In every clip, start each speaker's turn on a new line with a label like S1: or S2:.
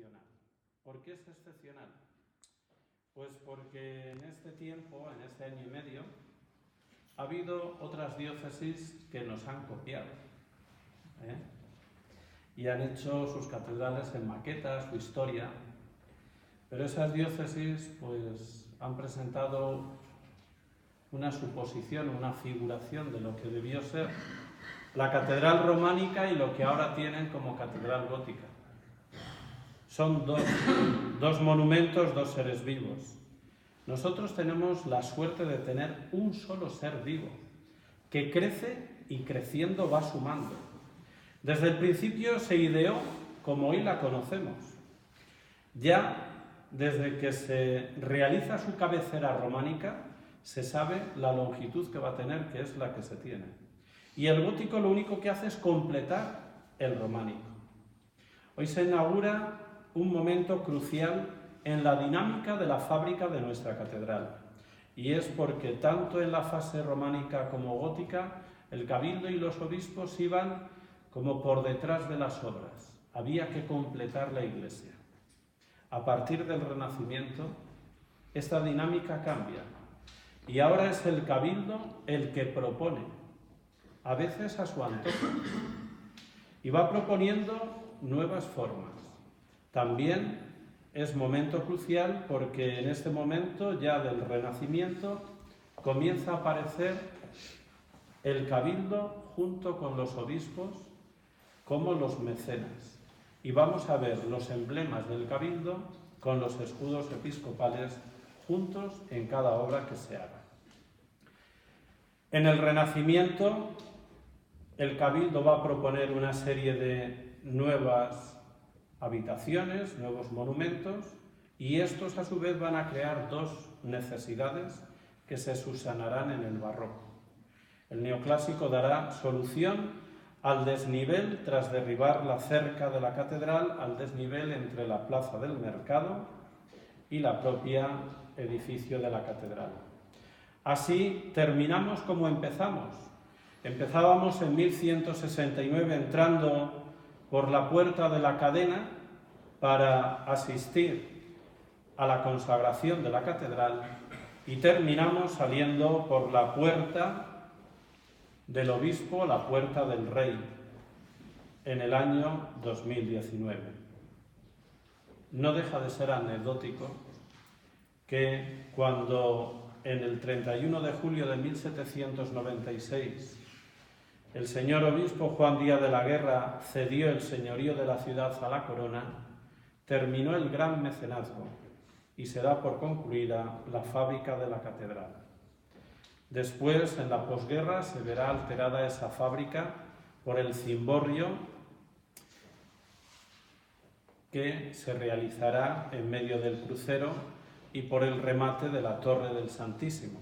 S1: excepcional. ¿Por qué es excepcional? Pues porque en este tiempo, en este año y medio, ha habido otras diócesis que nos han copiado, y han hecho sus catedrales en maquetas, su historia, pero esas diócesis pues han presentado una suposición, una figuración de lo que debió ser la catedral románica y lo que ahora tienen como catedral gótica. Son dos monumentos, dos seres vivos. Nosotros tenemos la suerte de tener un solo ser vivo, que crece y creciendo va sumando. Desde el principio se ideó como hoy la conocemos. Ya desde que se realiza su cabecera románica, se sabe la longitud que va a tener, que es la que se tiene. Y el gótico lo único que hace es completar el románico. Hoy se inaugura un momento crucial en la dinámica de la fábrica de nuestra catedral. Y es porque tanto en la fase románica como gótica, el cabildo y los obispos iban como por detrás de las obras. Había que completar la iglesia. A partir del Renacimiento, esta dinámica cambia. Y ahora es el cabildo el que propone, a veces a su antojo, y va proponiendo nuevas formas. También es momento crucial porque en este momento ya del Renacimiento comienza a aparecer el cabildo junto con los obispos como los mecenas. Y vamos a ver los emblemas del cabildo con los escudos episcopales juntos en cada obra que se haga. En el Renacimiento, el cabildo va a proponer una serie de nuevas habitaciones, nuevos monumentos, y estos a su vez van a crear dos necesidades que se subsanarán en el barroco. El neoclásico dará solución al desnivel tras derribar la cerca de la catedral, al desnivel entre la plaza del mercado y la propia edificio de la catedral. Así terminamos como empezamos. Empezábamos en 1169 entrando por la puerta de la cadena para asistir a la consagración de la catedral y terminamos saliendo por la puerta del obispo, la puerta del rey, en el año 2019. No deja de ser anecdótico que cuando en el 31 de julio de 1796 el señor obispo Juan Díaz de la Guerra cedió el señorío de la ciudad a la corona, terminó el gran mecenazgo y se da por concluida la fábrica de la catedral. Después, en la posguerra, se verá alterada esa fábrica por el cimborrio que se realizará en medio del crucero y por el remate de la Torre del Santísimo.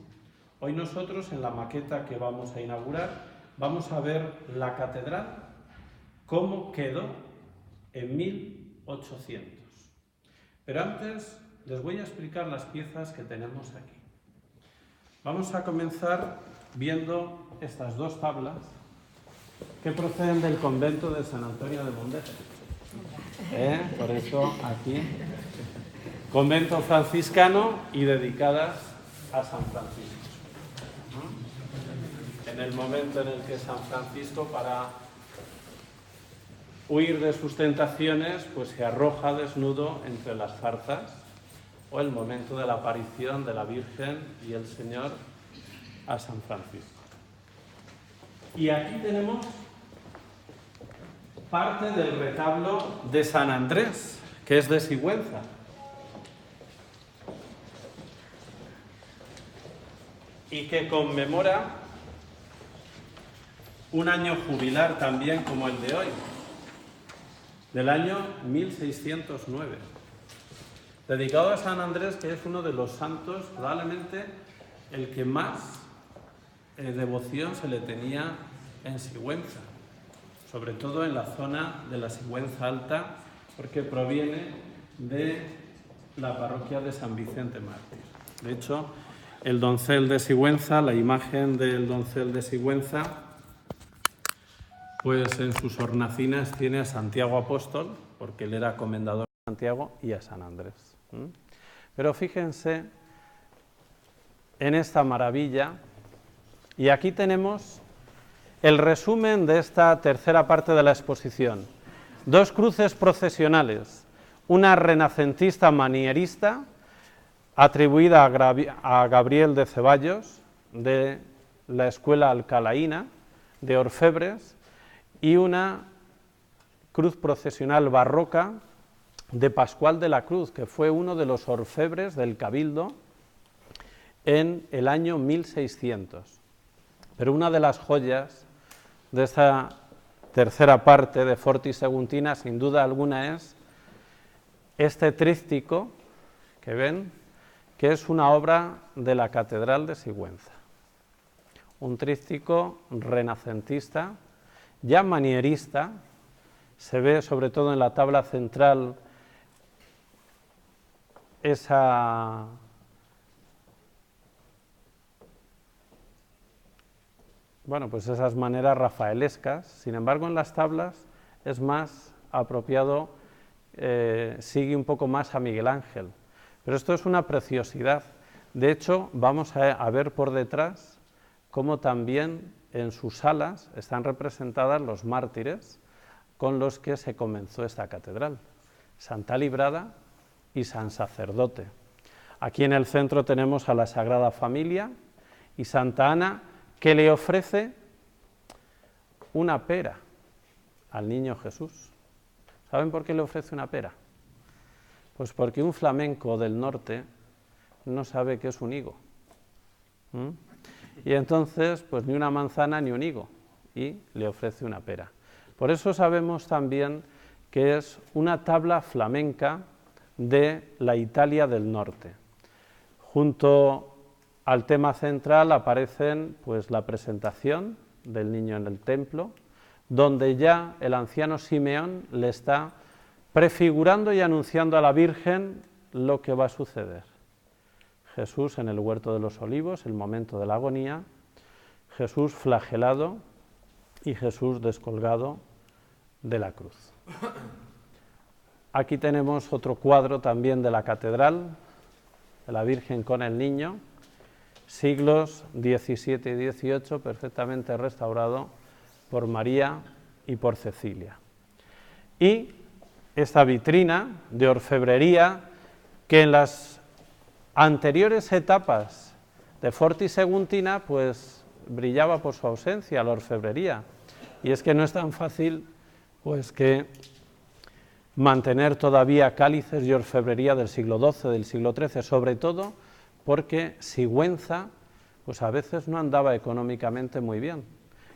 S1: Hoy nosotros, en la maqueta que vamos a inaugurar, vamos a ver la catedral cómo quedó en 1800. Pero antes les voy a explicar las piezas que tenemos aquí. Vamos a comenzar viendo estas dos tablas que proceden del convento de San Antonio de Mondeje. Por eso aquí, convento franciscano y dedicadas a San Francisco. En el momento en el que San Francisco, para huir de sus tentaciones, pues se arroja desnudo entre las zarzas, o el momento de la aparición de la Virgen y el Señor a San Francisco. Y aquí tenemos parte del retablo de San Andrés, que es de Sigüenza. Y que conmemora un año jubilar también como el de hoy, del año 1609. Dedicado a San Andrés, que es uno de los santos, probablemente el que más devoción se le tenía en Sigüenza, sobre todo en la zona de la Sigüenza Alta, porque proviene de la parroquia de San Vicente Mártir. De hecho, el doncel de Sigüenza, la imagen del doncel de Sigüenza, pues en sus hornacinas tiene a Santiago Apóstol, porque él era comendador Santiago y a San Andrés. Pero fíjense en esta maravilla, y aquí tenemos el resumen de esta tercera parte de la exposición. 2 cruces procesionales, una renacentista manierista, atribuida a Gabriel de Ceballos, de la Escuela Alcalaína, de orfebres, y una cruz procesional barroca de Pascual de la Cruz, que fue uno de los orfebres del Cabildo en el año 1600. Pero una de las joyas de esta tercera parte de Fortis Saguntina, sin duda alguna, es este tríptico que ven, que es una obra de la Catedral de Sigüenza. Un tríptico renacentista, ya manierista, se ve sobre todo en la tabla central esas maneras rafaelescas. Sin embargo, en las tablas es más apropiado, sigue un poco más a Miguel Ángel. Pero esto es una preciosidad. De hecho, vamos a ver por detrás cómo también en sus alas están representadas los mártires con los que se comenzó esta catedral, Santa Librada y San Sacerdote. Aquí en el centro tenemos a la Sagrada Familia y Santa Ana, que le ofrece una pera al niño Jesús. ¿Saben por qué le ofrece una pera? Pues porque un flamenco del norte no sabe qué es un higo. Y entonces, pues ni una manzana ni un higo, y le ofrece una pera. Por eso sabemos también que es una tabla flamenca de la Italia del norte. Junto al tema central aparecen pues la presentación del niño en el templo, donde ya el anciano Simeón le está prefigurando y anunciando a la Virgen lo que va a suceder. Jesús en el huerto de los olivos, el momento de la agonía, Jesús flagelado y Jesús descolgado de la cruz. Aquí tenemos otro cuadro también de la catedral, de la Virgen con el niño, siglos XVII y XVIII, perfectamente restaurado por María y por Cecilia. Y esta vitrina de orfebrería que en las anteriores etapas de Fortis Saguntina pues brillaba por su ausencia, la orfebrería, y es que no es tan fácil pues que mantener todavía cálices y orfebrería del siglo XII, del siglo XIII, sobre todo porque Sigüenza pues a veces no andaba económicamente muy bien,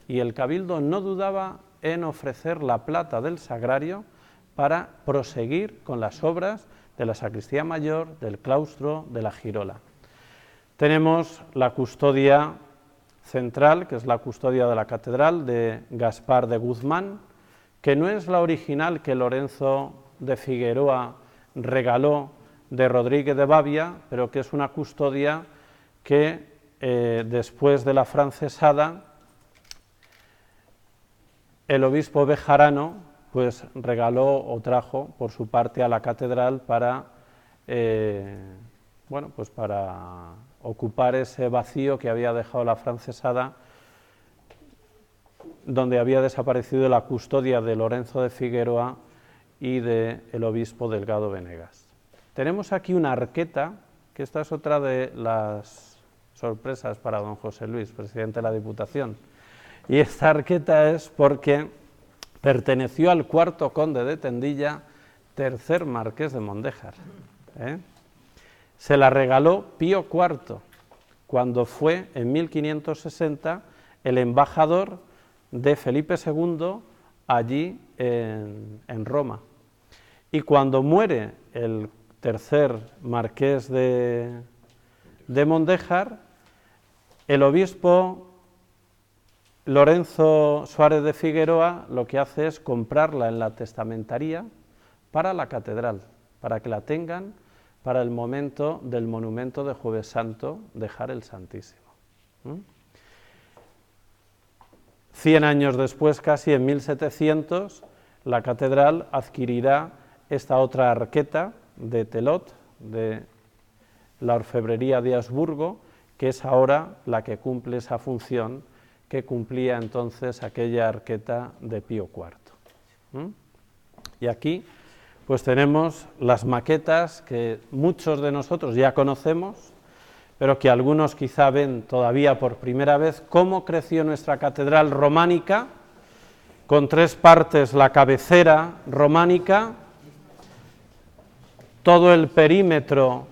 S1: y el Cabildo no dudaba en ofrecer la plata del sagrario para proseguir con las obras de la sacristía mayor, del claustro, de la girola. Tenemos la custodia central, que es la custodia de la catedral, de Gaspar de Guzmán, que no es la original que Lorenzo de Figueroa regaló de Rodríguez de Bavia, pero que es una custodia que después de la francesada, el obispo bejarano pues regaló o trajo por su parte a la catedral para, para ocupar ese vacío que había dejado la francesada, donde había desaparecido la custodia de Lorenzo de Figueroa y del obispo Delgado Venegas. Tenemos aquí una arqueta, que esta es otra de las sorpresas para don José Luis, presidente de la Diputación, y esta arqueta es porque perteneció al cuarto conde de Tendilla, tercer marqués de Mondéjar. Se la regaló Pío IV, cuando fue en 1560 el embajador de Felipe II allí en Roma. Y cuando muere el tercer marqués de Mondéjar, el obispo Lorenzo Suárez de Figueroa lo que hace es comprarla en la testamentaría para la catedral, para que la tengan para el momento del monumento de Jueves Santo, dejar el Santísimo. 100 años después, casi en 1700, la catedral adquirirá esta otra arqueta de Telot, de la orfebrería de Habsburgo, que es ahora la que cumple esa función que cumplía entonces aquella arqueta de Pío IV. Y aquí pues tenemos las maquetas que muchos de nosotros ya conocemos, pero que algunos quizá ven todavía por primera vez, cómo creció nuestra catedral románica, con 3 partes: la cabecera románica, todo el perímetro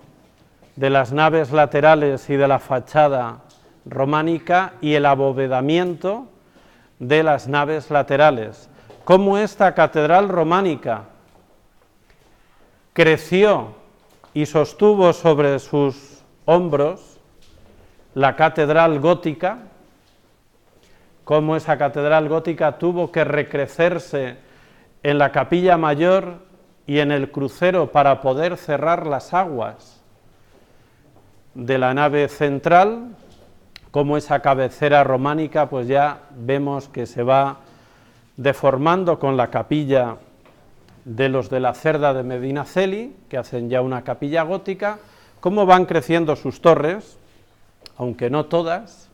S1: de las naves laterales y de la fachada románica y el abovedamiento de las naves laterales. Cómo esta catedral románica creció y sostuvo sobre sus hombros la catedral gótica, cómo esa catedral gótica tuvo que recrecerse en la capilla mayor y en el crucero para poder cerrar las aguas de la nave central, cómo esa cabecera románica pues ya vemos que se va deformando con la capilla de los de la Cerda de Medinaceli, que hacen ya una capilla gótica, cómo van creciendo sus torres, aunque no todas,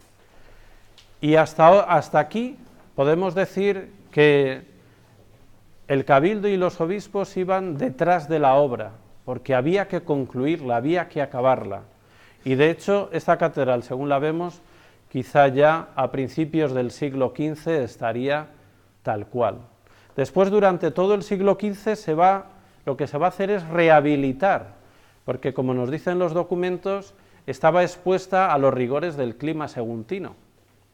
S1: y hasta aquí podemos decir que el cabildo y los obispos iban detrás de la obra, porque había que concluirla, había que acabarla. Y de hecho, esta catedral, según la vemos, quizá ya a principios del siglo XV estaría tal cual. Después, durante todo el siglo XV, lo que se va a hacer es rehabilitar, porque como nos dicen los documentos, estaba expuesta a los rigores del clima saguntino,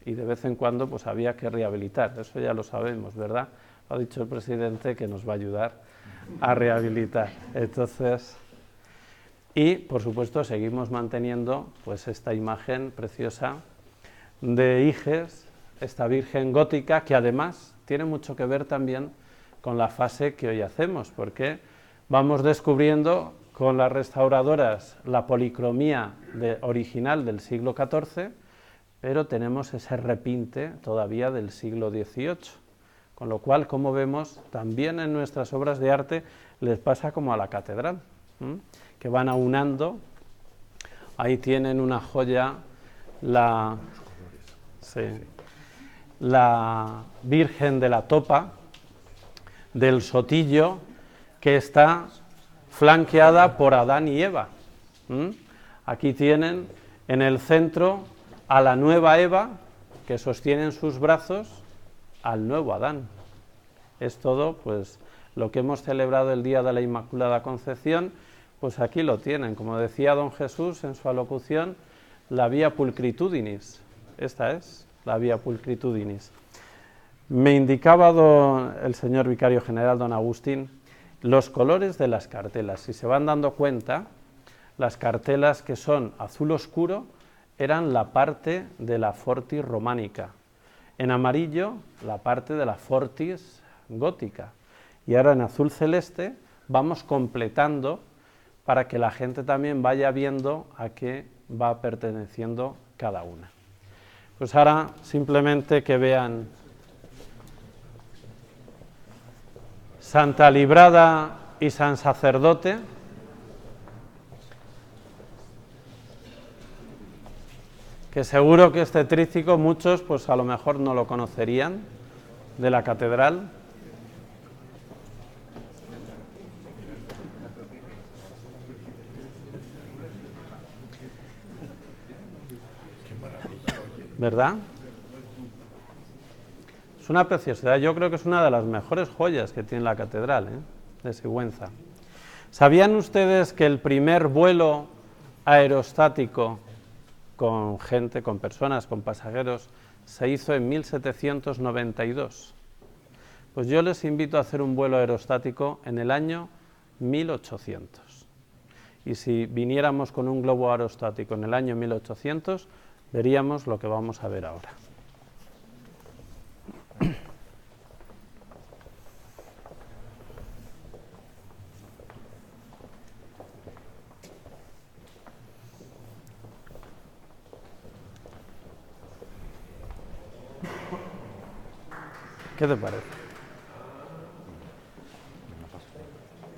S1: y de vez en cuando pues había que rehabilitar, eso ya lo sabemos, ¿verdad? Ha dicho el presidente que nos va a ayudar a rehabilitar. Entonces, y por supuesto seguimos manteniendo pues esta imagen preciosa de Higes, esta Virgen gótica, que además tiene mucho que ver también con la fase que hoy hacemos, porque vamos descubriendo con las restauradoras la policromía original del siglo XIV, pero tenemos ese repinte todavía del siglo XVIII, con lo cual, como vemos, también en nuestras obras de arte les pasa como a la catedral, que van aunando. Ahí tienen una joya, la Virgen de la Topa, del Sotillo, que está flanqueada por Adán y Eva. Aquí tienen en el centro a la nueva Eva, que sostiene en sus brazos al nuevo Adán. Es todo pues lo que hemos celebrado el día de la Inmaculada Concepción, pues aquí lo tienen, como decía don Jesús en su alocución, la via pulcritudinis. Esta es la via pulcritudinis. Me indicaba el señor vicario general, don Agustín, los colores de las cartelas. Si se van dando cuenta, las cartelas que son azul oscuro eran la parte de la fortis románica, en amarillo la parte de la fortis gótica, y ahora en azul celeste vamos completando para que la gente también vaya viendo a qué va perteneciendo cada una. Pues ahora simplemente que vean Santa Librada y San Sacerdote, que seguro que este tríptico muchos pues a lo mejor no lo conocerían, de la catedral. ¿Verdad? Es una preciosidad, yo creo que es una de las mejores joyas que tiene la catedral, de Sigüenza. ¿Sabían ustedes que el primer vuelo aerostático con gente, con personas, con pasajeros, se hizo en 1792? Pues yo les invito a hacer un vuelo aerostático en el año 1800. Y si viniéramos con un globo aerostático en el año 1800, veríamos lo que vamos a ver ahora. ¿Qué te parece?